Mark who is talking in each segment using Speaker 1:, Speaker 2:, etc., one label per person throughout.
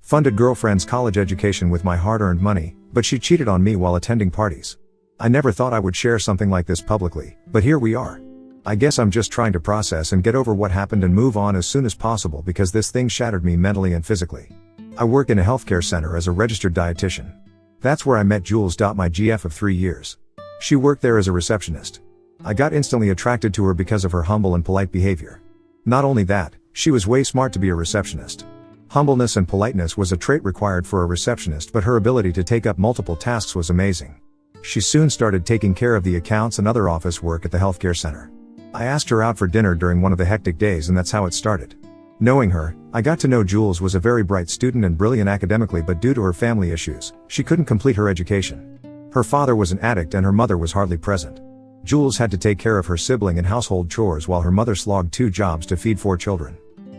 Speaker 1: Funded girlfriend's college education with my hard-earned money, but she cheated on me while attending parties. I never thought I would share something like this publicly, but here we are. I guess I'm just trying to process and get over what happened and move on as soon as possible because this thing shattered me mentally and physically. I work in a healthcare center as a registered dietitian. That's where I met Jules. My GF of 3 years. She worked there as a receptionist. I got instantly attracted to her because of her humble and polite behavior. Not only that, she was way smart to be a receptionist. Humbleness and politeness was a trait required for a receptionist, but her ability to take up multiple tasks was amazing. She soon started taking care of the accounts and other office work at the healthcare center. I asked her out for dinner during one of the hectic days, and that's how it started. Knowing her, I got to know Jules was a very bright student and brilliant academically, but due to her family issues, she couldn't complete her education. Her father was an addict and her mother was hardly present. Jules had to take care of her sibling and household chores while her mother slogged 2 jobs to feed 4 children.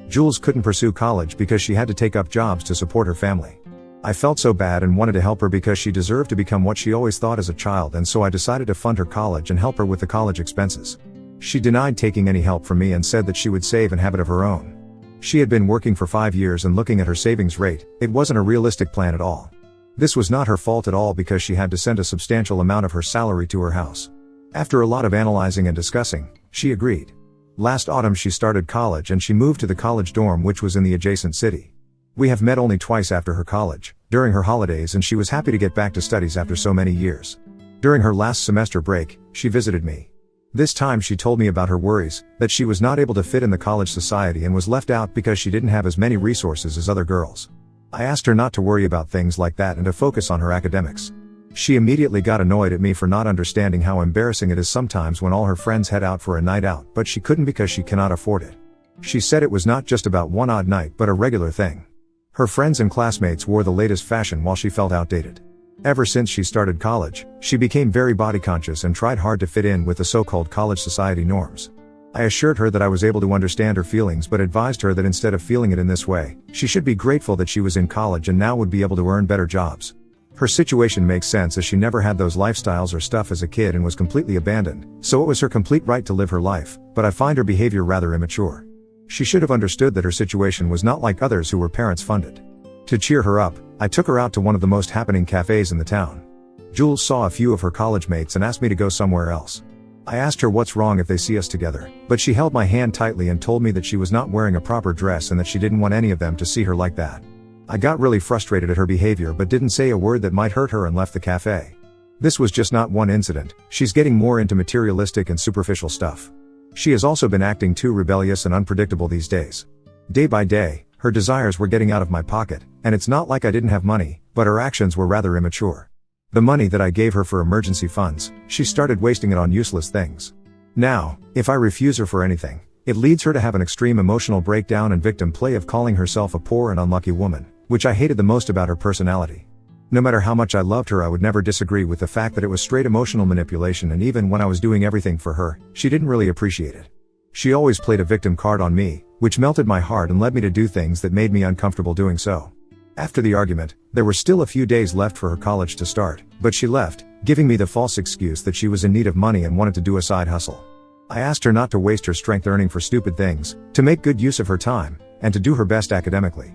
Speaker 1: Jules couldn't pursue college because she had to take up jobs to support her family. I felt so bad and wanted to help her because she deserved to become what she always thought as a child, and so I decided to fund her college and help her with the college expenses. She denied taking any help from me and said that she would save and have it of her own. She had been working for 5 years, and looking at her savings rate, it wasn't a realistic plan at all. This was not her fault at all because she had to send a substantial amount of her salary to her house. After a lot of analyzing and discussing, she agreed. Last autumn she started college and she moved to the college dorm, which was in the adjacent city. We have met only twice after her college, during her holidays, and she was happy to get back to studies after so many years. During her last semester break, she visited me. This time she told me about her worries, that she was not able to fit in the college society and was left out because she didn't have as many resources as other girls. I asked her not to worry about things like that and to focus on her academics. She immediately got annoyed at me for not understanding how embarrassing it is sometimes when all her friends head out for a night out, but she couldn't because she cannot afford it. She said it was not just about one odd night but a regular thing. Her friends and classmates wore the latest fashion while she felt outdated. Ever since she started college, she became very body conscious and tried hard to fit in with the so-called college society norms. I assured her that I was able to understand her feelings, but advised her that instead of feeling it in this way, she should be grateful that she was in college and now would be able to earn better jobs. Her situation makes sense as she never had those lifestyles or stuff as a kid and was completely abandoned, so it was her complete right to live her life, but I find her behavior rather immature. She should have understood that her situation was not like others who were parents funded. To cheer her up, I took her out to one of the most happening cafes in the town. Jules saw a few of her college mates and asked me to go somewhere else. I asked her what's wrong if they see us together, but she held my hand tightly and told me that she was not wearing a proper dress and that she didn't want any of them to see her like that. I got really frustrated at her behavior but didn't say a word that might hurt her and left the cafe. This was just not one incident, she's getting more into materialistic and superficial stuff. She has also been acting too rebellious and unpredictable these days. Day by day, her desires were getting out of my pocket, and it's not like I didn't have money, but her actions were rather immature. The money that I gave her for emergency funds, she started wasting it on useless things. Now, if I refuse her for anything, it leads her to have an extreme emotional breakdown and victim play of calling herself a poor and unlucky woman, which I hated the most about her personality. No matter how much I loved her, I would never disagree with the fact that it was straight emotional manipulation, and even when I was doing everything for her, she didn't really appreciate it. She always played a victim card on me, which melted my heart and led me to do things that made me uncomfortable doing so. After the argument, there were still a few days left for her college to start, but she left, giving me the false excuse that she was in need of money and wanted to do a side hustle. I asked her not to waste her strength earning for stupid things, to make good use of her time, and to do her best academically.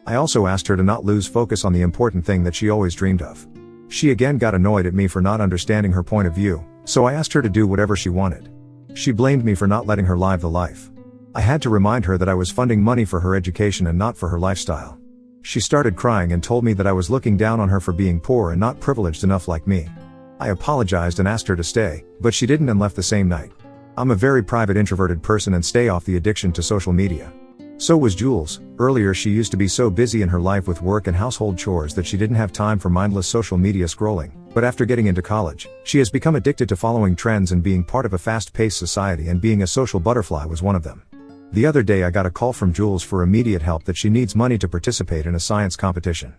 Speaker 1: I also asked her to not lose focus on the important thing that she always dreamed of. She again got annoyed at me for not understanding her point of view, so I asked her to do whatever she wanted. She blamed me for not letting her live the life. I had to remind her that I was funding money for her education and not for her lifestyle. She started crying and told me that I was looking down on her for being poor and not privileged enough like me. I apologized and asked her to stay, but she didn't and left the same night. I'm a very private, introverted person and stay off the addiction to social media. So was Jules. Earlier she used to be so busy in her life with work and household chores that she didn't have time for mindless social media scrolling, but after getting into college, she has become addicted to following trends and being part of a fast-paced society, and being a social butterfly was one of them. The other day I got a call from Jules for immediate help that she needs money to participate in a science competition.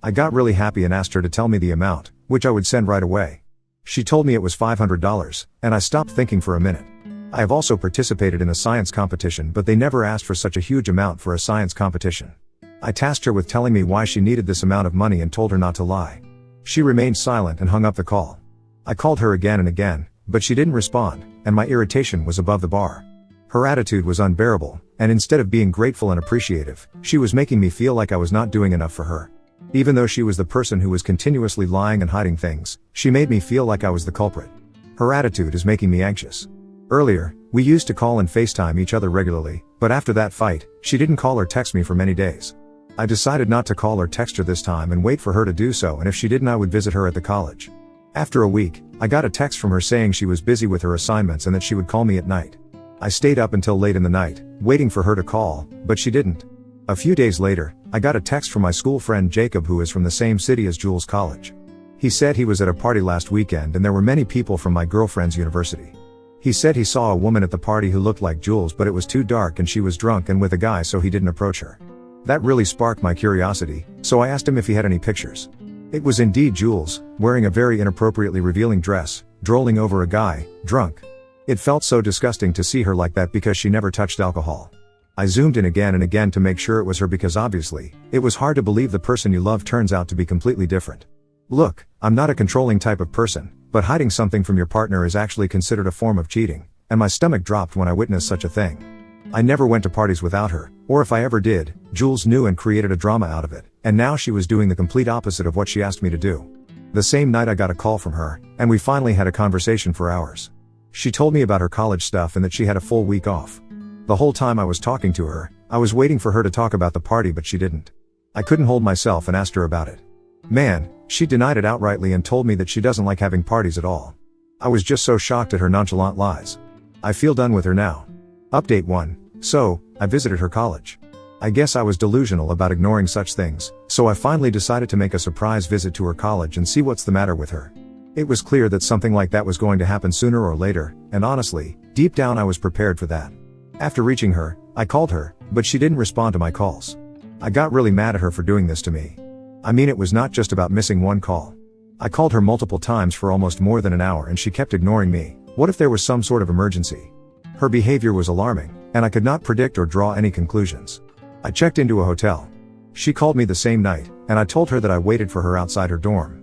Speaker 1: I got really happy and asked her to tell me the amount, which I would send right away. She told me it was $500, and I stopped thinking for a minute. I have also participated in a science competition, but they never asked for such a huge amount for a science competition. I tasked her with telling me why she needed this amount of money and told her not to lie. She remained silent and hung up the call. I called her again and again, but she didn't respond, and my irritation was above the bar. Her attitude was unbearable, and instead of being grateful and appreciative, she was making me feel like I was not doing enough for her. Even though she was the person who was continuously lying and hiding things, she made me feel like I was the culprit. Her attitude is making me anxious. Earlier, we used to call and FaceTime each other regularly, but after that fight, she didn't call or text me for many days. I decided not to call or text her this time and wait for her to do so, and if she didn't, I would visit her at the college. After a week, I got a text from her saying she was busy with her assignments and that she would call me at night. I stayed up until late in the night, waiting for her to call, but she didn't. A few days later, I got a text from my school friend Jacob, who is from the same city as Jules' college. He said he was at a party last weekend and there were many people from my girlfriend's university. He said he saw a woman at the party who looked like Jules, but it was too dark and she was drunk and with a guy, so he didn't approach her. That really sparked my curiosity, so I asked him if he had any pictures. It was indeed Jules, wearing a very inappropriately revealing dress, drolling over a guy, drunk. It felt so disgusting to see her like that because she never touched alcohol. I zoomed in again and again to make sure it was her, because obviously, it was hard to believe the person you love turns out to be completely different. Look, I'm not a controlling type of person, but hiding something from your partner is actually considered a form of cheating, and my stomach dropped when I witnessed such a thing. I never went to parties without her, or if I ever did, Jules knew and created a drama out of it, and now she was doing the complete opposite of what she asked me to do. The same night I got a call from her, and we finally had a conversation for hours. She told me about her college stuff and that she had a full week off. The whole time I was talking to her, I was waiting for her to talk about the party, but she didn't. I couldn't hold myself and asked her about it. Man, she denied it outrightly and told me that she doesn't like having parties at all. I was just so shocked at her nonchalant lies. I feel done with her now. Update 1. So, I visited her college. I guess I was delusional about ignoring such things, so I finally decided to make a surprise visit to her college and see what's the matter with her. It was clear that something like that was going to happen sooner or later, and honestly, deep down I was prepared for that. After reaching her, I called her, but she didn't respond to my calls. I got really mad at her for doing this to me. I mean, it was not just about missing one call. I called her multiple times for almost more than an hour and she kept ignoring me. What if there was some sort of emergency? Her behavior was alarming, and I could not predict or draw any conclusions. I checked into a hotel. She called me the same night, and I told her that I waited for her outside her dorm.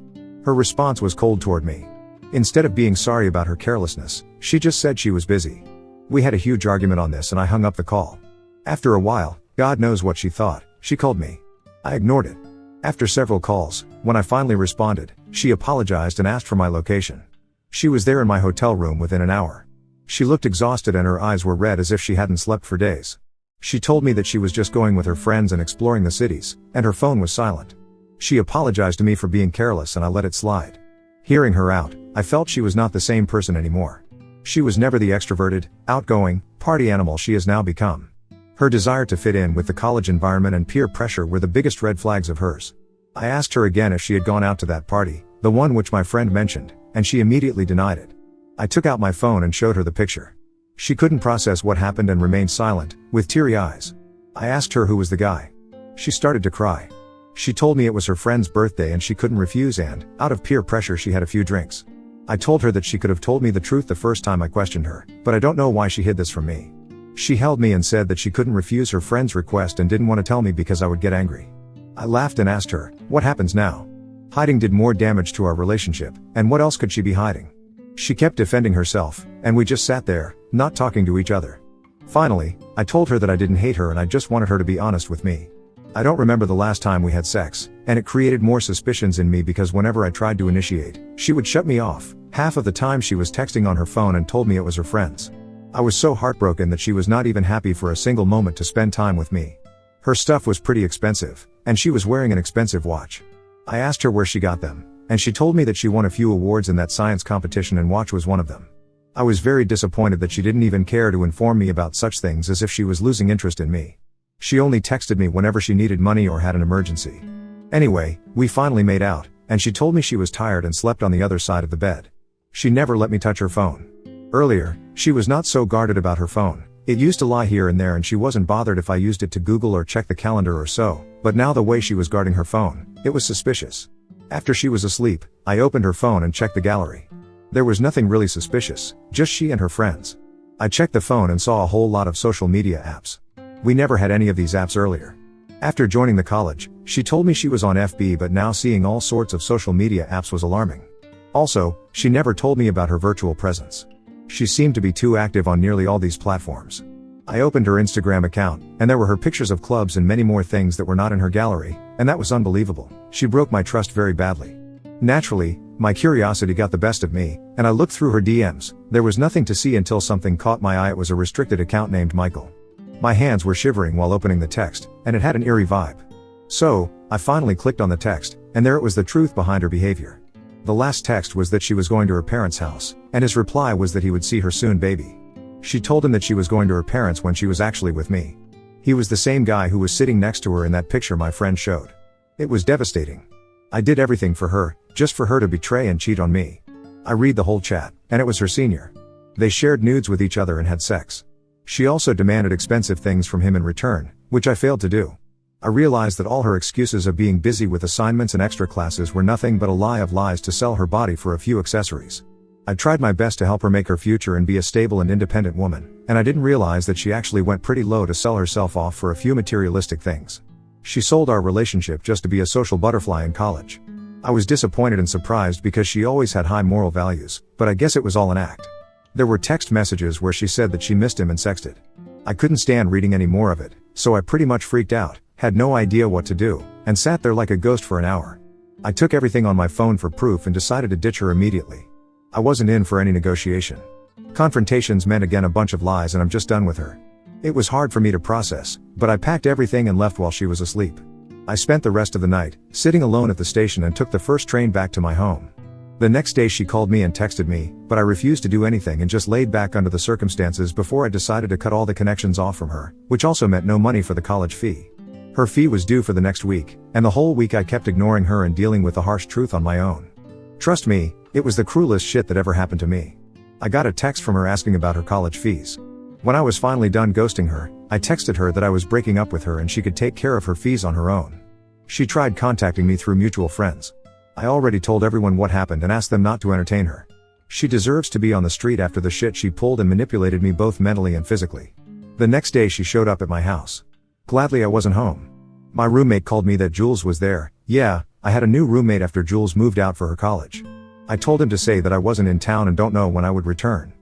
Speaker 1: Her response was cold toward me. Instead of being sorry about her carelessness, she just said she was busy. We had a huge argument on this and I hung up the call. After a while, God knows what she thought, she called me. I ignored it. After several calls, when I finally responded, she apologized and asked for my location. She was there in my hotel room within an hour. She looked exhausted and her eyes were red as if she hadn't slept for days. She told me that she was just going with her friends and exploring the cities, and her phone was silent. She apologized to me for being careless and I let it slide. Hearing her out, I felt she was not the same person anymore. She was never the extroverted, outgoing, party animal she has now become. Her desire to fit in with the college environment and peer pressure were the biggest red flags of hers. I asked her again if she had gone out to that party, the one which my friend mentioned, and she immediately denied it. I took out my phone and showed her the picture. She couldn't process what happened and remained silent, with teary eyes. I asked her who was the guy. She started to cry. She told me it was her friend's birthday and she couldn't refuse, and, out of peer pressure, she had a few drinks. I told her that she could have told me the truth the first time I questioned her, but I don't know why she hid this from me. She held me and said that she couldn't refuse her friend's request and didn't want to tell me because I would get angry. I laughed and asked her, what happens now? Hiding did more damage to our relationship, and what else could she be hiding? She kept defending herself, and we just sat there, not talking to each other. Finally, I told her that I didn't hate her and I just wanted her to be honest with me. I don't remember the last time we had sex, and it created more suspicions in me because whenever I tried to initiate, she would shut me off. Half of the time she was texting on her phone and told me it was her friends. I was so heartbroken that she was not even happy for a single moment to spend time with me. Her stuff was pretty expensive, and she was wearing an expensive watch. I asked her where she got them, and she told me that she won a few awards in that science competition and watch was one of them. I was very disappointed that she didn't even care to inform me about such things, as if she was losing interest in me. She only texted me whenever she needed money or had an emergency. Anyway, we finally made out, and she told me she was tired and slept on the other side of the bed. She never let me touch her phone. Earlier, she was not so guarded about her phone. It used to lie here and there and she wasn't bothered if I used it to Google or check the calendar or so, but now the way she was guarding her phone, it was suspicious. After she was asleep, I opened her phone and checked the gallery. There was nothing really suspicious, just she and her friends. I checked the phone and saw a whole lot of social media apps. We never had any of these apps earlier. After joining the college, she told me she was on FB, but now seeing all sorts of social media apps was alarming. Also, she never told me about her virtual presence. She seemed to be too active on nearly all these platforms. I opened her Instagram account, and there were her pictures of clubs and many more things that were not in her gallery, and that was unbelievable. She broke my trust very badly. Naturally, my curiosity got the best of me, and I looked through her DMs. There was nothing to see until something caught my eye. It was a restricted account named Michael. My hands were shivering while opening the text, and it had an eerie vibe. So, I finally clicked on the text, and there it was, the truth behind her behavior. The last text was that she was going to her parents' house, and his reply was that he would see her soon, baby. She told him that she was going to her parents when she was actually with me. He was the same guy who was sitting next to her in that picture my friend showed. It was devastating. I did everything for her, just for her to betray and cheat on me. I read the whole chat, and it was her senior. They shared nudes with each other and had sex. She also demanded expensive things from him in return, which I failed to do. I realized that all her excuses of being busy with assignments and extra classes were nothing but a lie of lies to sell her body for a few accessories. I tried my best to help her make her future and be a stable and independent woman, and I didn't realize that she actually went pretty low to sell herself off for a few materialistic things. She sold our relationship just to be a social butterfly in college. I was disappointed and surprised because she always had high moral values, but I guess it was all an act. There were text messages where she said that she missed him and sexted. I couldn't stand reading any more of it, so I pretty much freaked out, had no idea what to do, and sat there like a ghost for an hour. I took everything on my phone for proof and decided to ditch her immediately. I wasn't in for any negotiation. Confrontations meant again a bunch of lies, and I'm just done with her. It was hard for me to process, but I packed everything and left while she was asleep. I spent the rest of the night, sitting alone at the station, and took the first train back to my home. The next day she called me and texted me, but I refused to do anything and just laid back under the circumstances before I decided to cut all the connections off from her, which also meant no money for the college fee. Her fee was due for the next week, and the whole week I kept ignoring her and dealing with the harsh truth on my own. Trust me, it was the cruelest shit that ever happened to me. I got a text from her asking about her college fees. When I was finally done ghosting her, I texted her that I was breaking up with her and she could take care of her fees on her own. She tried contacting me through mutual friends. I already told everyone what happened and asked them not to entertain her. She deserves to be on the street after the shit she pulled and manipulated me both mentally and physically. The next day she showed up at my house. Gladly I wasn't home. My roommate called me that Jules was there. Yeah, I had a new roommate after Jules moved out for her college. I told him to say that I wasn't in town and don't know when I would return.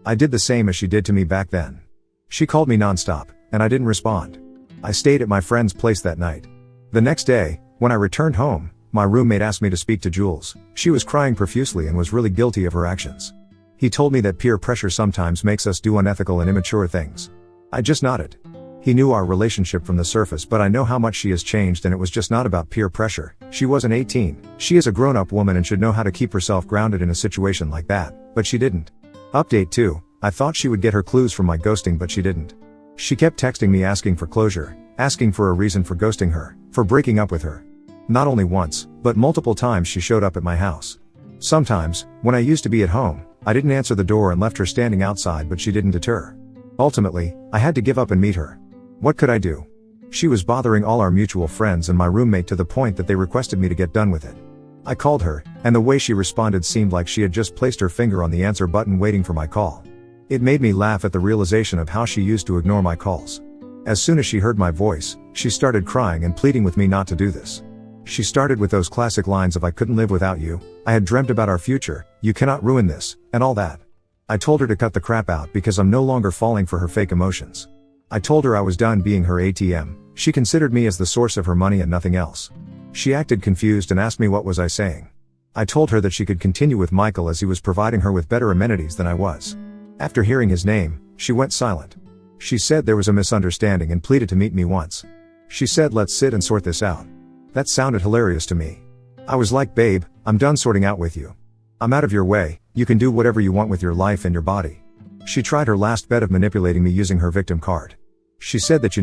Speaker 1: I did the same as she did to me back then. She called me nonstop, and I didn't respond. I stayed at my friend's place that night. The next day, when I returned home, my roommate asked me to speak to Jules. She was crying profusely and was really guilty of her actions. He told me that peer pressure sometimes makes us do unethical and immature things. I just nodded. He knew our relationship from the surface, but I know how much she has changed, and it was just not about peer pressure. She wasn't 18. She is a grown-up woman and should know how to keep herself grounded in a situation like that, but she didn't. Update 2. I thought she would get her clues from my ghosting, but she didn't. She kept texting me asking for closure, asking for a reason for ghosting her, for breaking up with her. Not only once, but multiple times she showed up at my house. Sometimes, when I used to be at home, I didn't answer the door and left her standing outside, but she didn't deter. Ultimately, I had to give up and meet her. What could I do? She was bothering all our mutual friends and my roommate to the point that they requested me to get done with it. I called her, and the way she responded seemed like she had just placed her finger on the answer button waiting for my call. It made me laugh at the realization of how she used to ignore my calls. As soon as she heard my voice, she started crying and pleading with me not to do this. She started with those classic lines of "I couldn't live without you, I had dreamt about our future, you cannot ruin this," and all that. I told her to cut the crap out because I'm no longer falling for her fake emotions. I told her I was done being her ATM. She considered me as the source of her money and nothing else. She acted confused and asked me what was I saying. I told her that she could continue with Michael as he was providing her with better amenities than I was. After hearing his name, she went silent. She said there was a misunderstanding and pleaded to meet me once. She said, "Let's sit and sort this out." That sounded hilarious to me. I was like, "Babe, I'm done sorting out with you. I'm out of your way, you can do whatever you want with your life and your body." She tried her last bet of manipulating me using her victim card. She said that,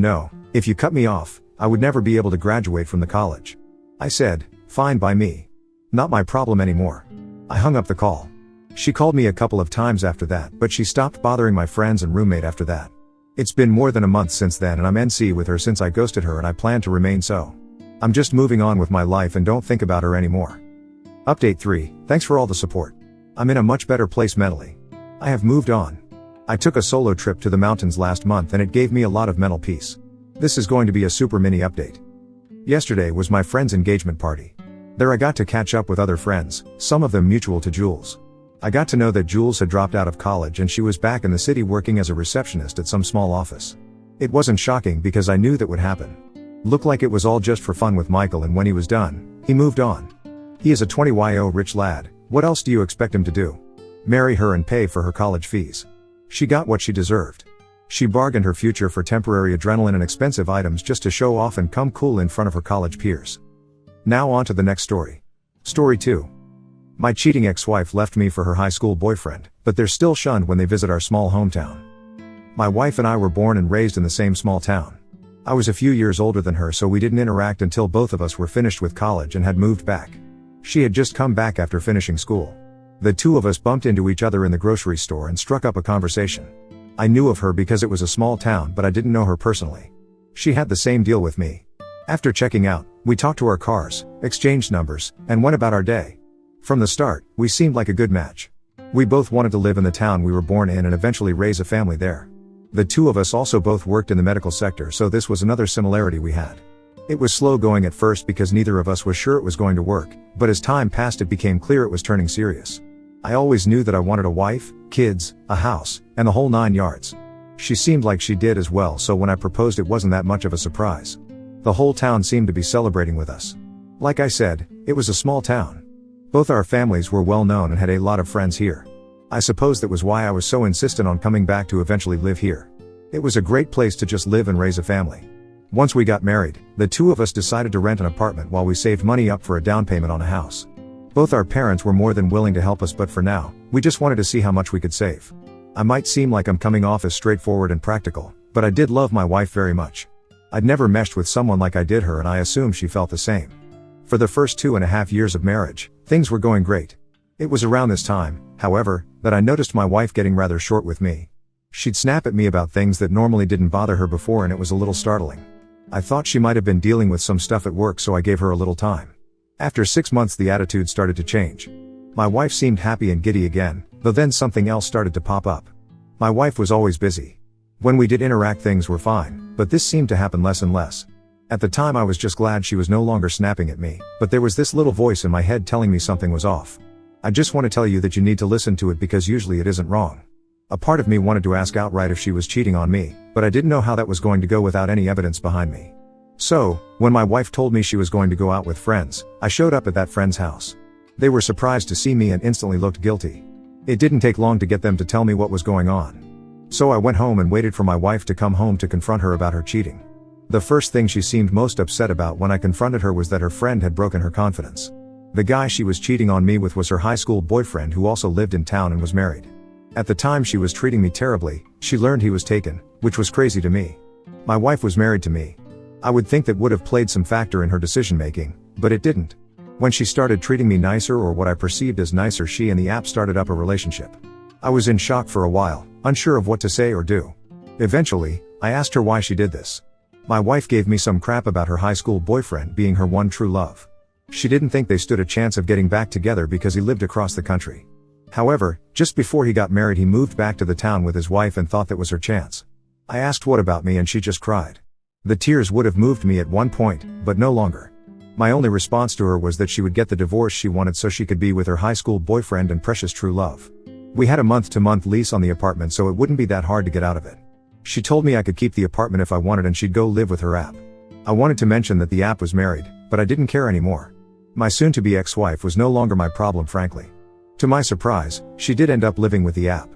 Speaker 1: if you cut me off, I would never be able to graduate from the college. I said, "Fine by me. Not my problem anymore." I hung up the call. She called me a couple of times after that, but she stopped bothering my friends and roommate after that. It's been more than a month since then, and I'm NC with her since I ghosted her, and I plan to remain so. I'm just moving on with my life and don't think about her anymore. Update 3. Thanks for all the support. I'm in a much better place mentally. I have moved on. I took a solo trip to the mountains last month and it gave me a lot of mental peace. This is going to be a super mini update. Yesterday was my friend's engagement party. There I got to catch up with other friends, some of them mutual to Jules. I got to know that Jules had dropped out of college and she was back in the city working as a receptionist at some small office. It wasn't shocking because I knew that would happen. Looked like it was all just for fun with Michael, and when he was done, he moved on. He is a 20yo rich lad. What else do you expect him to do? Marry her and pay for her college fees. She got what she deserved. She bargained her future for temporary adrenaline and expensive items just to show off and come cool in front of her college peers. Now on to the next story. Story 2. My cheating ex-wife left me for her high school boyfriend, but they're still shunned when they visit our small hometown. My wife and I were born and raised in the same small town. I was a few years older than her, so we didn't interact until both of us were finished with college and had moved back. She had just come back after finishing school. The two of us bumped into each other in the grocery store and struck up a conversation. I knew of her because it was a small town, but I didn't know her personally. She had the same deal with me. After checking out, we talked to our cars, exchanged numbers, and went about our day. From the start, we seemed like a good match. We both wanted to live in the town we were born in and eventually raise a family there. The two of us also both worked in the medical sector, so this was another similarity we had. It was slow going at first because neither of us was sure it was going to work, but as time passed it became clear it was turning serious. I always knew that I wanted a wife, kids, a house, and the whole 9 yards. She seemed like she did as well, so when I proposed it wasn't that much of a surprise. The whole town seemed to be celebrating with us. Like I said, it was a small town. Both our families were well known and had a lot of friends here. I suppose that was why I was so insistent on coming back to eventually live here. It was a great place to just live and raise a family. Once we got married, the two of us decided to rent an apartment while we saved money up for a down payment on a house. Both our parents were more than willing to help us, but for now, we just wanted to see how much we could save. I might seem like I'm coming off as straightforward and practical, but I did love my wife very much. I'd never meshed with someone like I did her, and I assumed she felt the same. For the first 2.5 years of marriage, things were going great. It was around this time, however, that I noticed my wife getting rather short with me. She'd snap at me about things that normally didn't bother her before, and it was a little startling. I thought she might have been dealing with some stuff at work, so I gave her a little time. After 6 months the attitude started to change. My wife seemed happy and giddy again, though then something else started to pop up. My wife was always busy. When we did interact things were fine, but this seemed to happen less and less. At the time I was just glad she was no longer snapping at me, but there was this little voice in my head telling me something was off. I just want to tell you that you need to listen to it because usually it isn't wrong. A part of me wanted to ask outright if she was cheating on me, but I didn't know how that was going to go without any evidence behind me. So, when my wife told me she was going to go out with friends, I showed up at that friend's house. They were surprised to see me and instantly looked guilty. It didn't take long to get them to tell me what was going on. So I went home and waited for my wife to come home to confront her about her cheating. The first thing she seemed most upset about when I confronted her was that her friend had broken her confidence. The guy she was cheating on me with was her high school boyfriend, who also lived in town and was married. At the time she was treating me terribly. She learned he was taken, which was crazy to me. My wife was married to me. I would think that would have played some factor in her decision making, but it didn't. When she started treating me nicer, or what I perceived as nicer, she and the app started up a relationship. I was in shock for a while, unsure of what to say or do. Eventually, I asked her why she did this. My wife gave me some crap about her high school boyfriend being her one true love. She didn't think they stood a chance of getting back together because he lived across the country. However, just before he got married he moved back to the town with his wife and thought that was her chance. I asked what about me and she just cried. The tears would have moved me at one point, but no longer. My only response to her was that she would get the divorce she wanted so she could be with her high school boyfriend and precious true love. We had a month-to-month lease on the apartment, so it wouldn't be that hard to get out of it. She told me I could keep the apartment if I wanted and she'd go live with her app. I wanted to mention that the app was married, but I didn't care anymore. My soon-to-be ex-wife was no longer my problem, frankly. To my surprise, she did end up living with the app.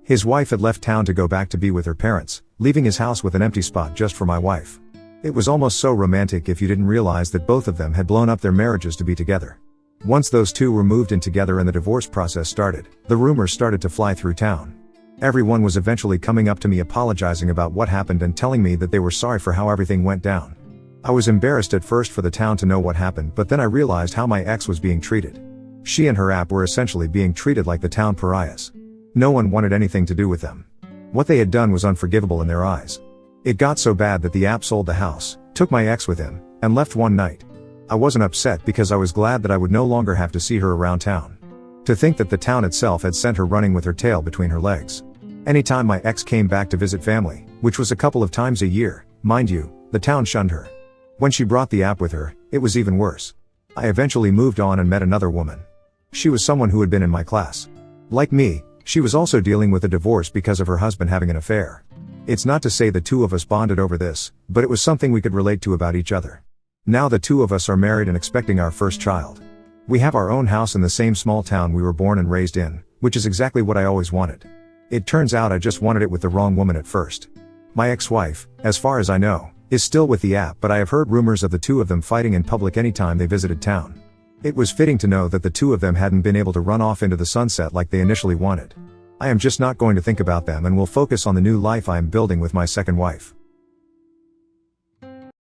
Speaker 1: His wife had left town to go back to be with her parents, leaving his house with an empty spot just for my wife. It was almost so romantic if you didn't realize that both of them had blown up their marriages to be together. Once those two were moved in together and the divorce process started, the rumors started to fly through town. Everyone was eventually coming up to me apologizing about what happened and telling me that they were sorry for how everything went down. I was embarrassed at first for the town to know what happened, but then I realized how my ex was being treated. She and her app were essentially being treated like the town pariahs. No one wanted anything to do with them. What they had done was unforgivable in their eyes. It got so bad that the app sold the house, took my ex with him, and left one night. I wasn't upset because I was glad that I would no longer have to see her around town. To think that the town itself had sent her running with her tail between her legs. Anytime my ex came back to visit family, which was a couple of times a year, mind you, the town shunned her. When she brought the app with her, it was even worse. I eventually moved on and met another woman. She was someone who had been in my class. Like me, she was also dealing with a divorce because of her husband having an affair. It's not to say the two of us bonded over this, but it was something we could relate to about each other. Now the two of us are married and expecting our first child. We have our own house in the same small town we were born and raised in, which is exactly what I always wanted. It turns out I just wanted it with the wrong woman at first. My ex-wife, as far as I know, is still with the app, but I have heard rumors of the two of them fighting in public anytime they visited town. It was fitting to know that the two of them hadn't been able to run off into the sunset like they initially wanted. I am just not going to think about them and will focus on the new life I am building with my second wife.